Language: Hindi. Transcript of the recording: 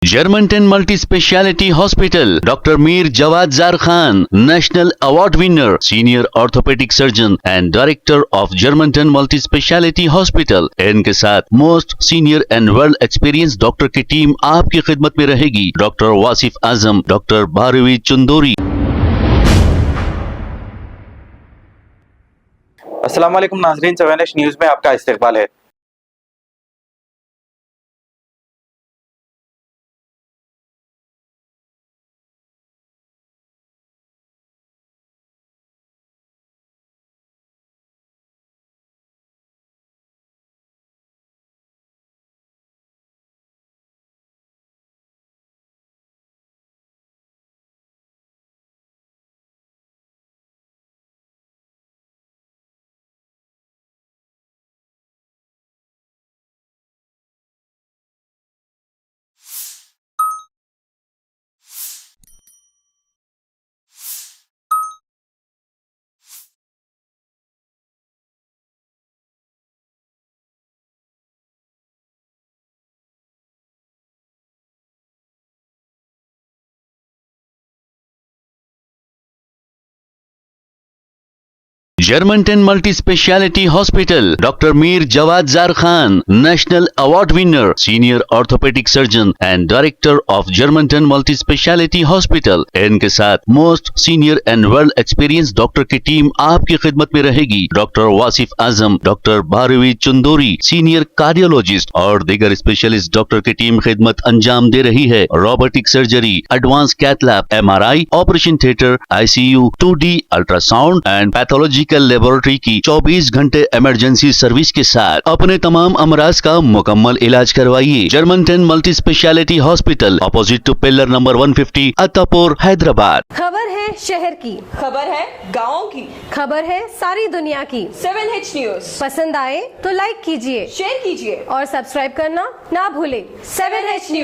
Germantown Multi-Speciality Hospital, Dr. Mir Jawad Zar Khan, National Award winner, Senior Orthopedic Surgeon and Director of Germantown Multi-Speciality Hospital। इनके साथ most senior and world experience doctor की टीम आपकी खिदमत में रहेगी। Doctor Wasif Azam, doctor Bharvi Chandori. अस्सलाम वालेकुम नाज़रीन, 7H न्यूज़ में आपका इस्तकबाल है। Germantown Multi-Speciality Hospital, Dr. Mir Jawad Zar Khan, National Award winner, Senior Orthopedic Surgeon and Director of Germantown Multi-Speciality Hospital। इनके साथ most senior and world experience doctor की टीम आपकी खिदमत में रहेगी। Doctor Wasif Azam, doctor Bharvi Chandori, senior cardiologist और दीगर स्पेशलिस्ट डॉक्टर की टीम खिदमत अंजाम दे रही है। Robotic surgery, advance cath lab, MRI, operation theatre, ICU, 2D ultrasound and pathological laboratory की 24 घंटे इमरजेंसी सर्विस के साथ अपने तमाम अमराज का मुकम्मल इलाज करवाइए। Germanten multi specialty hospital, opposite to pillar number 150, Attapur, Hyderabad. खबर है शहर की, खबर है गाँव की, खबर है सारी दुनिया की। 7H न्यूज़ पसंद आए तो लाइक कीजिए, शेयर कीजिए और सब्सक्राइब करना ना भूले। 7H news.